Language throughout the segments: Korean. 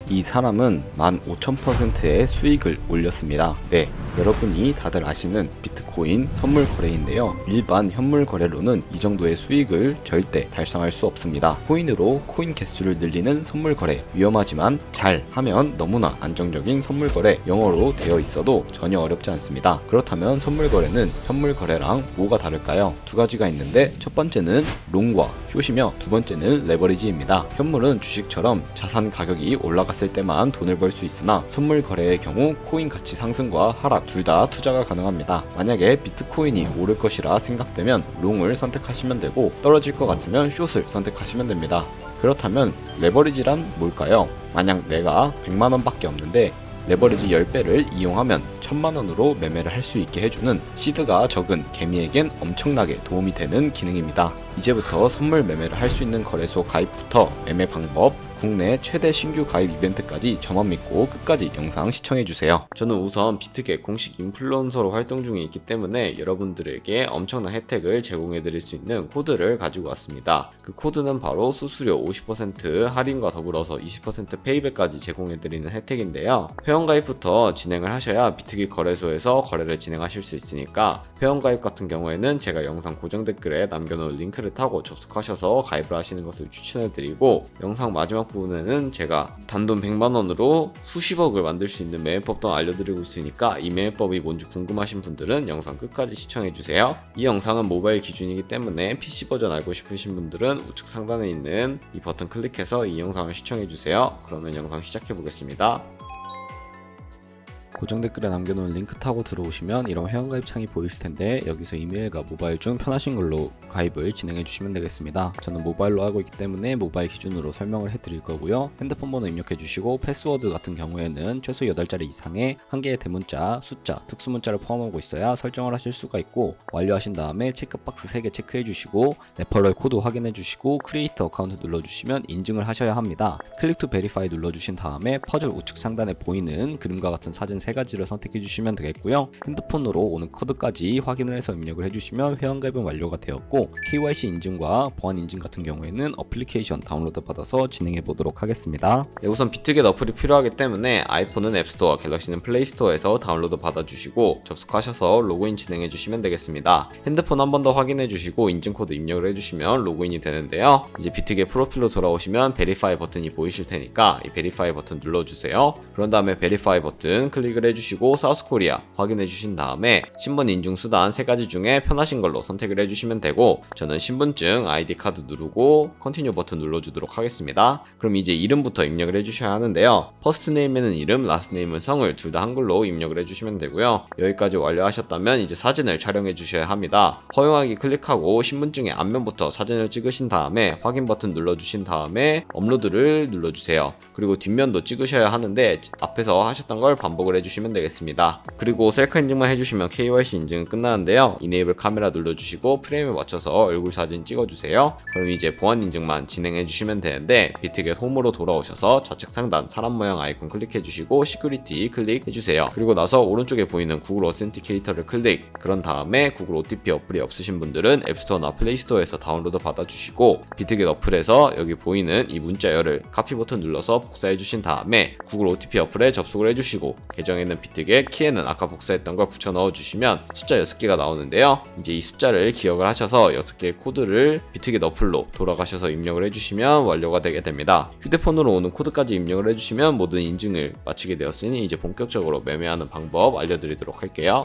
이 사람은 15,000%의 수익을 올렸습니다. 네, 여러분이 다들 아시는 비트코인 선물 거래인데요. 일반 현물 거래로는 이 정도의 수익을 절대 달성할 수 없습니다. 코인으로 코인 개수를 늘리는 선물 거래, 위험하지만 잘 하면 너무나 안정적인 선물 거래, 영어로 되어 있어도 전혀 어렵지 않습니다. 그렇다면 선물 거래는 현물 거래랑 뭐가 다를까요? 두 가지가 있는데, 첫 번째는 롱과 숏이며 두 번째는 레버리지입니다. 현물은 주식처럼 자산 가격이 올라갔을 때만 돈을 벌 수 있으나 선물 거래의 경우 코인 가치 상승과 하락 둘 다 투자가 가능합니다. 만약에 비트코인이 오를 것이라 생각되면 롱을 선택하시면 되고, 떨어질 것 같으면 숏을 선택하시면 됩니다. 그렇다면 레버리지란 뭘까요? 만약 내가 100만원 밖에 없는데 레버리지 10배를 이용하면 1000만원으로 매매를 할 수 있게 해주는 시드가 적은 개미에겐 엄청나게 도움이 되는 기능입니다. 이제부터 선물 매매를 할 수 있는 거래소 가입부터 매매 방법, 국내 최대 신규 가입 이벤트까지 저만 믿고 끝까지 영상 시청해주세요. 저는 우선 비트겟 공식 인플루언서로 활동 중에 있기 때문에 여러분들에게 엄청난 혜택을 제공해드릴 수 있는 코드를 가지고 왔습니다. 그 코드는 바로 수수료 50% 할인과 더불어서 20% 페이백까지 제공해드리는 혜택인데요. 회원가입부터 진행을 하셔야 비트겟 거래소에서 거래를 진행하실 수 있으니까, 회원가입 같은 경우에는 제가 영상 고정 댓글에 남겨놓은 링크를 타고 접속하셔서 가입을 하시는 것을 추천해드리고, 영상 마지막 부분에는 제가 단돈 100만원으로 수십억을 만들 수 있는 매매법도 알려드리고 있으니까, 이 매매법이 뭔지 궁금하신 분들은 영상 끝까지 시청해주세요. 이 영상은 모바일 기준이기 때문에 PC 버전 알고 싶으신 분들은 우측 상단에 있는 이 버튼 클릭해서 이 영상을 시청해주세요. 그러면 영상 시작해보겠습니다. 고정 댓글에 남겨놓은 링크 타고 들어오시면 이런 회원가입 창이 보이실 텐데, 여기서 이메일과 모바일 중 편하신 걸로 가입을 진행해 주시면 되겠습니다. 저는 모바일로 하고 있기 때문에 모바일 기준으로 설명을 해드릴 거고요. 핸드폰 번호 입력해 주시고, 패스워드 같은 경우에는 최소 8자리 이상의 한 개의 대문자, 숫자, 특수문자를 포함하고 있어야 설정을 하실 수가 있고, 완료하신 다음에 체크박스 3개 체크해 주시고, 레퍼럴 코드 확인해 주시고, 크리에이터 어카운트 눌러주시면 인증을 하셔야 합니다. 클릭 투 베리파이 눌러주신 다음에 퍼즐 우측 상단에 보이는 그림과 같은 사진 3가지를 선택해 주시면 되겠고요. 핸드폰으로 오는 코드까지 확인을 해서 입력을 해주시면 회원가입은 완료가 되었고, KYC 인증과 보안 인증 같은 경우에는 어플리케이션 다운로드 받아서 진행해 보도록 하겠습니다. 네, 우선 비트겟 어플이 필요하기 때문에 아이폰은 앱스토어, 갤럭시는 플레이스토어에서 다운로드 받아주시고 접속하셔서 로그인 진행해 주시면 되겠습니다. 핸드폰 한 번 더 확인해 주시고 인증코드 입력을 해주시면 로그인이 되는데요. 이제 비트겟 프로필로 돌아오시면 베리파이 버튼이 보이실 테니까 이 베리파이 버튼 눌러주세요. 그런 다음에 베리파이 버튼 클릭을 해주시고 사우스코리아 확인해 주신 다음에 신분 인증 수단 3가지 중에 편하신 걸로 선택을 해주시면 되고, 저는 신분증 아이디 카드 누르고 컨티뉴 버튼 눌러주도록 하겠습니다. 그럼 이제 이름부터 입력을 해주셔야 하는데요. 퍼스트 네임에는 이름, 라스트 네임은 성을 둘 다 한글로 입력을 해주시면 되고요. 여기까지 완료하셨다면 이제 사진을 촬영해 주셔야 합니다. 허용하기 클릭하고 신분증의 앞면부터 사진을 찍으신 다음에 확인 버튼 눌러주신 다음에 업로드를 눌러주세요. 그리고 뒷면도 찍으셔야 하는데 앞에서 하셨던 걸 반복을 해주시면 되겠습니다. 그리고 셀카 인증만 해주시면 KYC 인증은 끝나는데요. 이네이블 카메라 눌러주시고 프레임에 맞춰서 얼굴 사진 찍어주세요. 그럼 이제 보안 인증만 진행해주시면 되는데, 비트겟 홈으로 돌아오셔서 좌측 상단 사람 모양 아이콘 클릭해주시고 시큐리티 클릭해주세요. 그리고 나서 오른쪽에 보이는 구글 어센티케이터를 클릭, 그런 다음에 구글 OTP 어플이 없으신 분들은 앱스토어나 플레이스토어에서 다운로드 받아주시고, 비트겟 어플에서 여기 보이는 이 문자열을 카피 버튼 눌러서 복사해주신 다음에 구글 OTP 어플에 접속을 해주시고, 계정에는 비트겟, 키에는 아까 복사했던 걸 붙여 넣어주시면 숫자 6개가 나오는데요. 이제 이 숫자를 기억을 하셔서 6개의 코드를 비트겟 어플로 돌아가셔서 입력을 해주시면 완료가 되게 됩니다. 휴대폰으로 오는 코드까지 입력을 해주시면 모든 인증을 마치게 되었으니 이제 본격적으로 매매하는 방법 알려드리도록 할게요.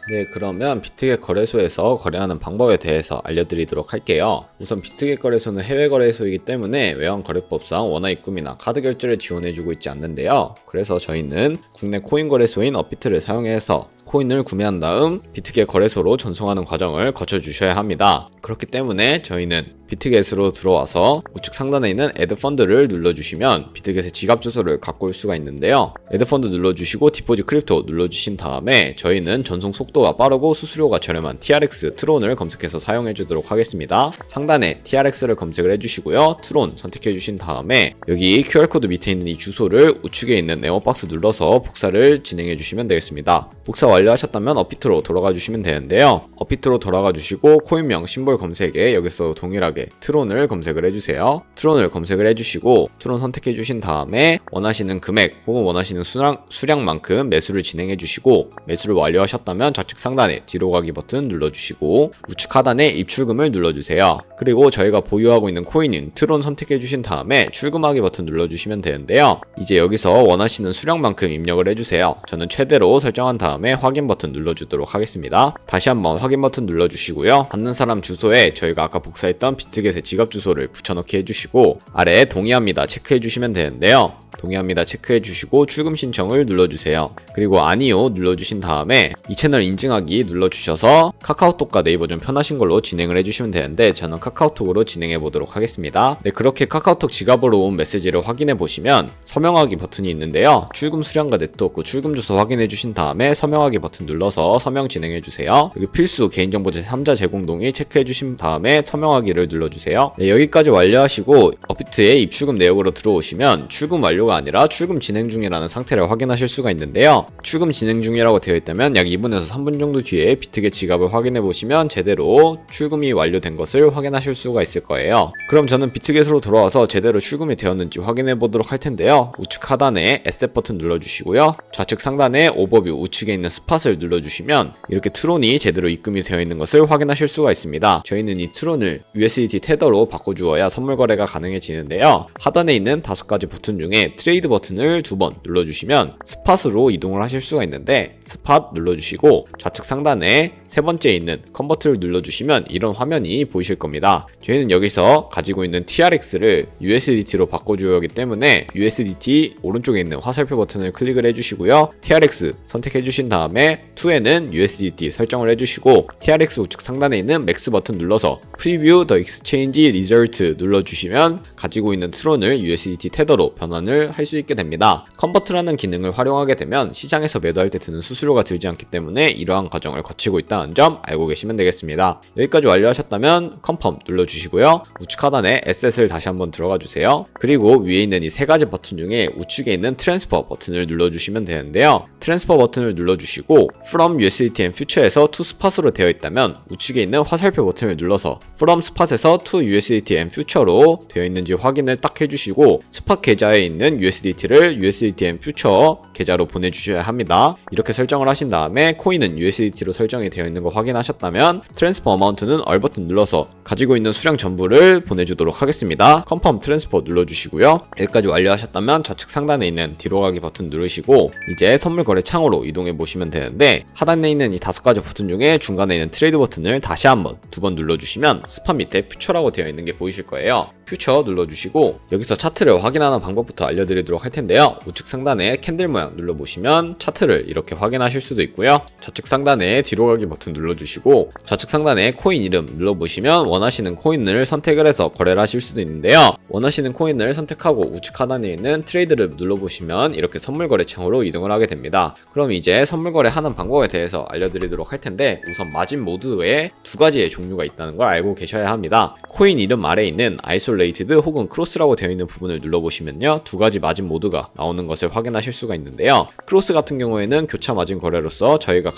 네, 그러면 비트겟 거래소에서 거래하는 방법에 대해서 알려드리도록 할게요. 우선 비트겟 거래소는 해외 거래소이기 때문에 외환 거래법상 원화 입금이나 카드 결제를 지원해주고 있지 않는데요. 그래서 저희는 국내 코인 거래소인 업비트를 사용해서 코인을 구매한 다음 비트겟 거래소로 전송하는 과정을 거쳐주셔야 합니다. 그렇기 때문에 저희는 비트겟으로 들어와서 우측 상단에 있는 애드 펀드를 눌러주시면 비트겟의 지갑 주소를 갖고 올 수가 있는데요. 애드 펀드 눌러주시고 디포짓 크립토 눌러주신 다음에 저희는 전송 속도가 빠르고 수수료가 저렴한 TRX 트론을 검색해서 사용해 주도록 하겠습니다. 상단에 TRX를 검색을 해주시고요. 트론 선택해 주신 다음에 여기 QR코드 밑에 있는 이 주소를 우측에 있는 네모박스 눌러서 복사를 진행해 주시면 되겠습니다. 복사 완료하셨다면 업비트로 돌아가 주시면 되는데요. 업비트로 돌아가 주시고 코인명 심볼 검색에 여기서 동일하게 간단하게 트론을 검색을 해주세요. 트론을 검색을 해주시고 트론 선택해주신 다음에 원하시는 금액 혹은 원하시는 수량만큼 매수를 진행해주시고, 매수를 완료하셨다면 좌측 상단에 뒤로 가기 버튼 눌러주시고 우측 하단에 입출금을 눌러주세요. 그리고 저희가 보유하고 있는 코인인 트론 선택해주신 다음에 출금하기 버튼 눌러주시면 되는데요. 이제 여기서 원하시는 수량만큼 입력을 해주세요. 저는 최대로 설정한 다음에 확인 버튼 눌러주도록 하겠습니다. 다시 한번 확인 버튼 눌러주시고요. 받는 사람 주소에 저희가 아까 복사했던 비트겟의 지갑 주소를 붙여넣기 해주시고 아래에 동의합니다 체크해주시면 되는데요. 동의합니다 체크해주시고 출금 신청을 눌러주세요. 그리고 아니요 눌러주신 다음에 이 채널 인증하기 눌러주셔서 카카오톡과 네이버 좀 편하신 걸로 진행을 해주시면 되는데 저는 카카오톡으로 진행해 보도록 하겠습니다. 네, 그렇게 카카오톡 지갑으로 온 메시지를 확인해 보시면 서명하기 버튼이 있는데요. 출금 수량과 네트워크 출금 주소 확인해 주신 다음에 서명하기 버튼 눌러서 서명 진행해 주세요. 여기 필수 개인정보 제3자 제공 동의 체크해 주신 다음에 서명하기를 눌러주세요. 네, 여기까지 완료하시고 업비트의 입출금 내역으로 들어오시면 출금 완료가 아니라 출금 진행 중이라는 상태를 확인하실 수가 있는데요. 출금 진행 중이라고 되어 있다면 약 2분에서 3분 정도 뒤에 비트겟 지갑을 확인해 보시면 제대로 출금이 완료된 것을 확인하실 수가 있을 거예요. 그럼 저는 비트겟으로 돌아와서 제대로 출금이 되었는지 확인해 보도록 할 텐데요. 우측 하단에 에셋 버튼 눌러주시고요. 좌측 상단에 오버뷰 우측에 있는 스팟을 눌러주시면 이렇게 트론이 제대로 입금이 되어 있는 것을 확인하실 수가 있습니다. 저희는 이 트론을 USDT 테더로 바꿔주어야 선물 거래가 가능해지는데요. 하단에 있는 5가지 버튼 중에 트레이드 버튼을 2번 눌러주시면 스팟으로 이동을 하실 수가 있는데 스팟 눌러주시고 좌측 상단에 3번째 있는 컨버트를 눌러주시면 이런 화면이 보이실 겁니다. 저희는 여기서 가지고 있는 TRX를 USDT로 바꿔주어야 하기 때문에 USDT 오른쪽에 있는 화살표 버튼을 클릭을 해주시고요. TRX 선택해주신 다음에 2에는 USDT 설정을 해주시고 TRX 우측 상단에 있는 맥스 버튼 눌러서 Preview the Exchange Result 눌러주시면 가지고 있는 트론을 USDT 테더로 변환을 할 수 있게 됩니다. 컨버트라는 기능을 활용하게 되면 시장에서 매도할 때 드는 수수료가 들지 않기 때문에 이러한 과정을 거치고 있다는 점 알고 계시면 되겠습니다. 여기까지 완료하셨다면 컨펌 눌러주시고요. 우측 하단에 에셋을 다시 한번 들어가 주세요. 그리고 위에 있는 이 3가지 버튼 중에 우측에 있는 트랜스퍼 버튼을 눌러주시면 되는데요. 트랜스퍼 버튼을 눌러주시고 From USDT and Future에서 to Spot으로 되어 있다면 우측에 있는 화살표 버튼을 눌러서 From Spot에서 to USDT and Future로 되어 있는지 확인을 딱 해주시고 스팟 계좌에 있는 USDT를 USDT and Future 계좌로 보내주셔야 합니다. 이렇게 설정을 하신 다음에 코인은 USDT로 설정이 되어 있는 거 확인하셨다면 트랜스퍼 어마운트는 얼 버튼 눌러서 가지고 있는 수량 전부를 보내주도록 하겠습니다. 컨펌 트랜스퍼 눌러주시고요. 여기까지 완료하셨다면 좌측 상단에 있는 뒤로 가기 버튼 누르시고 이제 선물 거래 창으로 이동해 보시면 되는데 하단에 있는 이 5가지 버튼 중에 중간에 있는 트레이드 버튼을 다시 한번 2번 눌러주시면 스팟 밑에 퓨처라고 되어 있는 게 보이실 거예요. 퓨처 눌러주시고 여기서 차트를 확인하는 방법부터 알려드리도록 할 텐데요. 우측 상단에 캔들 모양 눌러보시면 차트를 이렇게 확인하실 수도 있고요. 좌측 상단에 뒤로 가기 버튼 눌러주시고 좌측 상단에 코인 이름 눌러보시면 원하시는 코인을 선택을 해서 거래를 하실 수도 있는데요. 원하시는 코인을 선택하고 우측 하단에 있는 트레이드를 눌러보시면 이렇게 선물 거래 창으로 이동을 하게 됩니다. 그럼 이제 선물 거래 하는 방법에 대해서 알려드리도록 할 텐데 우선 마진 모드에 2가지의 종류가 있다는 걸 알고 계셔야 합니다. 코인 이름 아래에 있는 아이솔레이티드 혹은 크로스라고 되어 있는 부분을 눌러보시면요 2가지 마진 모드가 나오는 것을 확인하실 수가 있는데요. 크로스 같은 경우에는 교차 마진 거래로서 저희가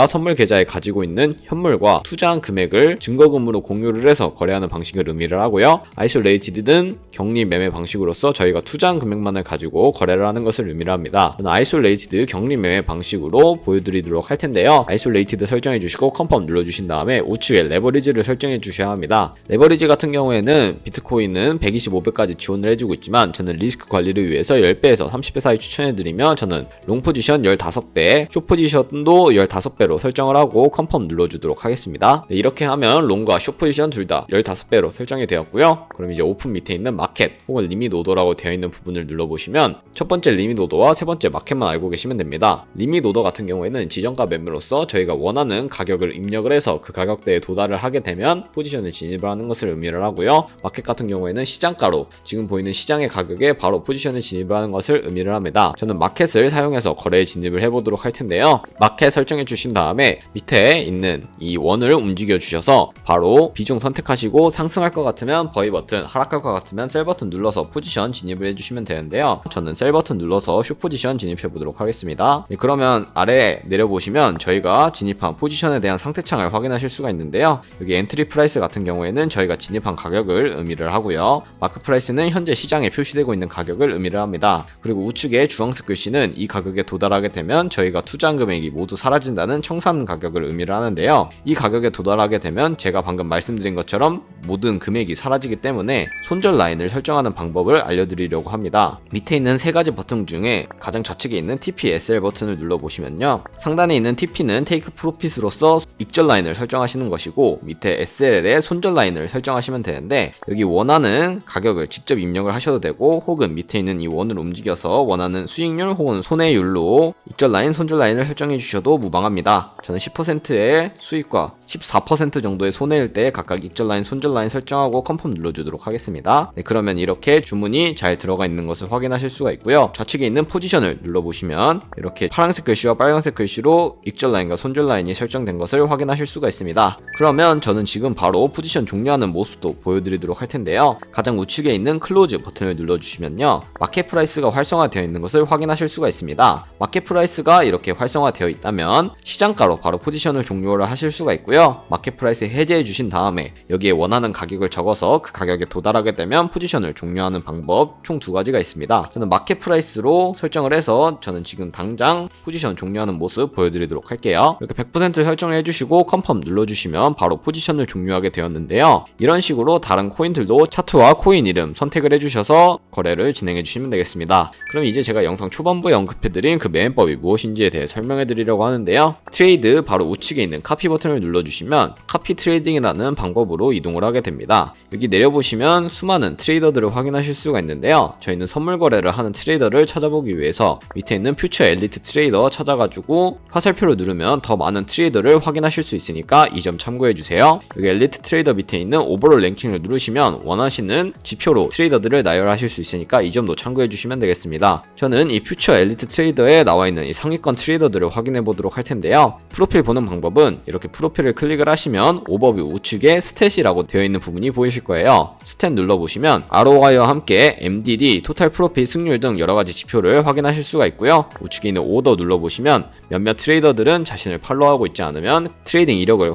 선물 계좌에 가지고 있는 현물과 투자한 금액을 증거금으로 공유를 해서 거래하는 방식을 의미를 하고요. 아이솔레이티드는 격리 매매 방식으로서 저희가 투자한 금액만을 가지고 거래를 하는 것을 의미를 합니다. 저는 아이솔레이티드 격리 매매 방식으로 보여드리도록 할 텐데요. 아이솔레이티드 설정해 주시고 컨펌 눌러주신 다음에 우측에 레버리지를 설정해 주셔야 합니다. 레버리지 같은 경우에는 비트코인은 125배까지 지원을 해주고 있지만 저는 리스크 관리를 위해서 10배에서 30배 사이 추천해드리면 저는 롱 포지션 15배, 숏 포지션도 15배로 설정을 하고 컨펌 눌러주도록 하겠습니다. 네, 이렇게 하면 롱과 숏 포지션 둘 다 15배로 설정이 되었고요. 그럼 이제 오픈 밑에 있는 마켓 혹은 리밋 오더라고 되어 있는 부분을 눌러보시면 첫 번째 리밋 오더와 세 번째 마켓만 알고 계시면 됩니다. 리밋 오더 같은 경우에는 지정가 매매로서 저희가 원하는 가격을 입력을 해서 그 가격대에 도달을 하게 되면 포지션에 진입을 하는 것을 의미를 하고요. 있고요. 마켓 같은 경우에는 시장가로 지금 보이는 시장의 가격에 바로 포지션에 진입을 하는 것을 의미를 합니다. 저는 마켓을 사용해서 거래에 진입을 해보도록 할 텐데요. 마켓 설정해 주신 다음에 밑에 있는 이 원을 움직여 주셔서 바로 비중 선택하시고 상승할 것 같으면 버이 버튼, 하락할 것 같으면 셀 버튼 눌러서 포지션 진입을 해주시면 되는데요. 저는 셀 버튼 눌러서 숏 포지션 진입해 보도록 하겠습니다. 그러면 아래 내려보시면 저희가 진입한 포지션에 대한 상태창을 확인하실 수가 있는데요. 여기 엔트리 프라이스 같은 경우에는 저희가 진입한 가격을 의미를 하고요. 마크 프라이스는 현재 시장에 표시되고 있는 가격을 의미를 합니다. 그리고 우측에 주황색 글씨는 이 가격에 도달하게 되면 저희가 투자한 금액이 모두 사라진다는 청산 가격을 의미를 하는데요. 이 가격에 도달하게 되면 제가 방금 말씀드린 것처럼 모든 금액이 사라지기 때문에 손절 라인을 설정하는 방법을 알려드리려고 합니다. 밑에 있는 세 가지 버튼 중에 가장 좌측에 있는 TP SL 버튼을 눌러보시면요. 상단에 있는 TP는 테이크 프로핏으로서 익절 라인을 설정하시는 것이고 밑에 SL에 손절 라인을 설정하시면 되는데 여기 원하는 가격을 직접 입력을 하셔도 되고 혹은 밑에 있는 이 원을 움직여서 원하는 수익률 혹은 손해율로 익절 라인, 손절 라인을 설정해 주셔도 무방합니다. 저는 10%의 수익과 14% 정도의 손해일 때 각각 익절 라인, 손절 라인 설정하고 컨펌 눌러주도록 하겠습니다. 네, 그러면 이렇게 주문이 잘 들어가 있는 것을 확인하실 수가 있고요. 좌측에 있는 포지션을 눌러보시면 이렇게 파란색 글씨와 빨간색 글씨로 익절 라인과 손절 라인이 설정된 것을 확인하실 수가 있습니다. 그러면 저는 지금 바로 포지션 종료하는 모습도 보여드리도록 할 텐데요. 가장 우측에 있는 클로즈 버튼을 눌러주시면요. 마켓 프라이스가 활성화되어 있는 것을 확인하실 수가 있습니다. 마켓 프라이스가 이렇게 활성화되어 있다면 시장가로 바로 포지션을 종료를 하실 수가 있고요. 마켓 프라이스 해제해 주신 다음에 여기에 원하는 가격을 적어서 그 가격에 도달하게 되면 포지션을 종료하는 방법 총 두 가지가 있습니다. 저는 마켓 프라이스로 설정을 해서 저는 지금 당장 포지션 종료하는 모습 보여드리도록 할게요. 이렇게 100% 설정을 해주시고 컨펌 눌러주시면 바로 포지션을 종료하게 되었는데요. 이런 식으로 다른 코인들도 차트와 코인 이름 선택을 해주셔서 거래를 진행해 주시면 되겠습니다. 그럼 이제 제가 영상 초반부에 언급해드린 그 매매법이 무엇인지에 대해 설명해 드리려고 하는데요. 트레이드 바로 우측에 있는 카피 버튼을 눌러주시면 카피 트레이딩이라는 방법으로 이동을 하게 됩니다. 여기 내려보시면 수많은 트레이더들을 확인하실 수가 있는데요. 저희는 선물 거래를 하는 트레이더를 찾아보기 위해서 밑에 있는 퓨처 엘리트 트레이더 찾아가지고 화살표를 누르면 더 많은 트레이더를 확인하실 수 있으니까 이 점 참고해주세요. 여기 엘리트 트레이더 밑에 있는 오버롤 랭킹을 누르시면 원하시는 지표로 트레이더들을 나열하실 수 있으니까 이 점도 참고해주시면 되겠습니다. 저는 이 퓨처 엘리트 트레이더에 나와있는 이 상위권 트레이더들을 확인해 보도록 할 텐데요. 프로필 보는 방법은 이렇게 프로필을 클릭을 하시면 오버뷰 우측에 스탯이라고 되어 있는 부분이 보이실 거예요. 스탯 눌러보시면 ROI와 함께 MDD, 토탈 프로핏, 승률 등 여러가지 지표를 확인하실 수가 있고요. 우측에 있는 오더 눌러보시면 몇몇 트레이더들은 자신을 팔로우하고 있지 않으면 트레이딩 이력을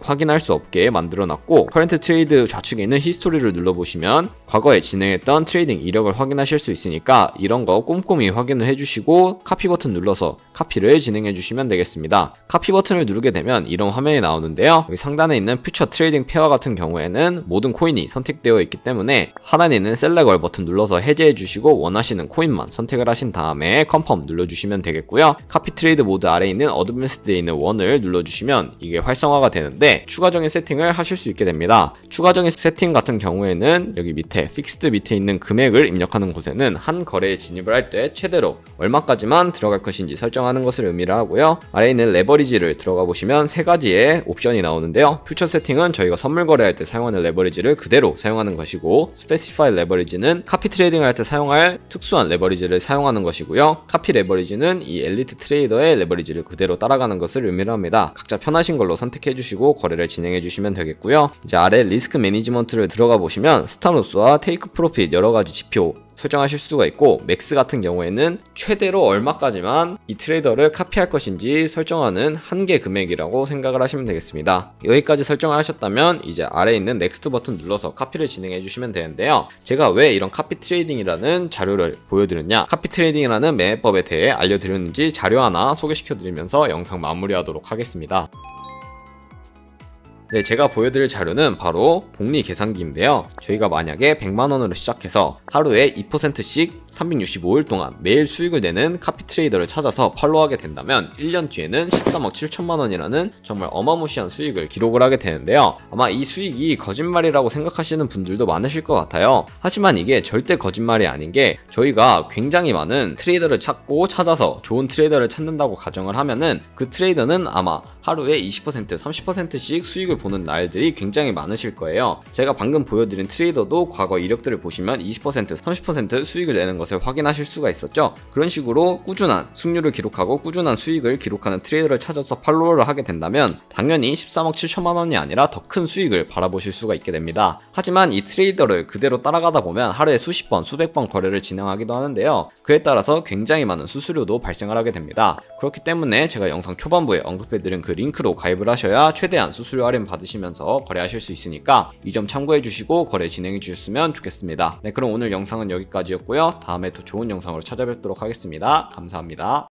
확인할 수 없게 만들어놨고 커런트 트레이드 좌측에 있는 히스토리를 눌러보시면 과거에 진행했던 트레이딩 이력을 확인하실 수 있으니까 이런 거 꼼꼼히 확인을 해주시고 카피 버튼 눌러서 카피를 진행해 주시면 되겠습니다. 카피 버튼을 누르게 되면 이런 화면이 나오는데요. 여기 상단에 있는 퓨처 트레이딩 페어 같은 경우에는 모든 코인이 선택되어 있기 때문에 하단에 있는 셀렉얼 버튼 눌러서 해제해 주시고 원하시는 코인만 선택을 하신 다음에 컨펌 눌러주시면 되겠고요. 카피 트레이드 모드 아래에 있는 어드밴스드에 있는 원을 눌러주시면 이게 활성화가 되는데 추가적인 세팅을 하실 수 있게 됩니다. 추가적인 세팅 같은 경우에는 여기 밑에 픽스드 밑에 있는 금액을 입력하는 곳에는 한 거래에 진입을 할 때 최대로 얼마까지만 들어갈 것인지 설정하는 것을 의미를 하고요. 아래에 있는 레버리지를 들어가 보시면 세 가지의 옵션이 나오는데요. 퓨처 세팅은 저희가 선물 거래할 때 사용하는 레버리지를 그대로 사용하는 것이고 스페시파이 레버리지는 카피 트레이딩을 할 때 사용할 특수한 레버리지를 사용하는 것이고요. 카피 레버리지는 이 엘리트 트레이더의 레버리지를 그대로 따라가는 것을 의미를 합니다. 각자 편하신 걸로 선택해 주시고 거래를 진행해 주시면 되겠고요. 이제 아래 리스크 매니지먼트를 들어가 보시면 스탑로스와 테이크 프로핏 여러가지 지표 설정하실 수가 있고 맥스 같은 경우에는 최대로 얼마까지만 이 트레이더를 카피할 것인지 설정하는 한계 금액이라고 생각을 하시면 되겠습니다. 여기까지 설정을 하셨다면 이제 아래에 있는 넥스트 버튼 눌러서 카피를 진행해 주시면 되는데요. 제가 왜 이런 카피 트레이딩이라는 자료를 보여드렸냐, 카피 트레이딩이라는 매매법에 대해 알려드렸는지 자료 하나 소개시켜 드리면서 영상 마무리하도록 하겠습니다. 네, 제가 보여드릴 자료는 바로 복리 계산기인데요. 저희가 만약에 100만원으로 시작해서 하루에 2%씩 365일 동안 매일 수익을 내는 카피 트레이더를 찾아서 팔로우하게 된다면 1년 뒤에는 13억 7천만원이라는 정말 어마무시한 수익을 기록을 하게 되는데요. 아마 이 수익이 거짓말이라고 생각하시는 분들도 많으실 것 같아요. 하지만 이게 절대 거짓말이 아닌 게 저희가 굉장히 많은 트레이더를 찾아서 좋은 트레이더를 찾는다고 가정을 하면은 그 트레이더는 아마 하루에 20%, 30%씩 수익을 보는 날들이 굉장히 많으실 거예요. 제가 방금 보여드린 트레이더도 과거 이력들을 보시면 20%, 30% 수익을 내는 것을 확인하실 수가 있었죠. 그런 식으로 꾸준한 승률을 기록하고 꾸준한 수익을 기록하는 트레이더를 찾아서 팔로우를 하게 된다면 당연히 13억 7천만 원이 아니라 더 큰 수익을 바라보실 수가 있게 됩니다. 하지만 이 트레이더를 그대로 따라가다 보면 하루에 수십 번, 수백 번 거래를 진행하기도 하는데요. 그에 따라서 굉장히 많은 수수료도 발생을 하게 됩니다. 그렇기 때문에 제가 영상 초반부에 언급해드린 그 링크로 가입을 하셔야 최대한 수수료 할인 받으시면서 거래하실 수 있으니까 이 점 참고해 주시고 거래 진행해 주셨으면 좋겠습니다. 네, 그럼 오늘 영상은 여기까지였고요. 다음에 더 좋은 영상으로 찾아뵙도록 하겠습니다. 감사합니다.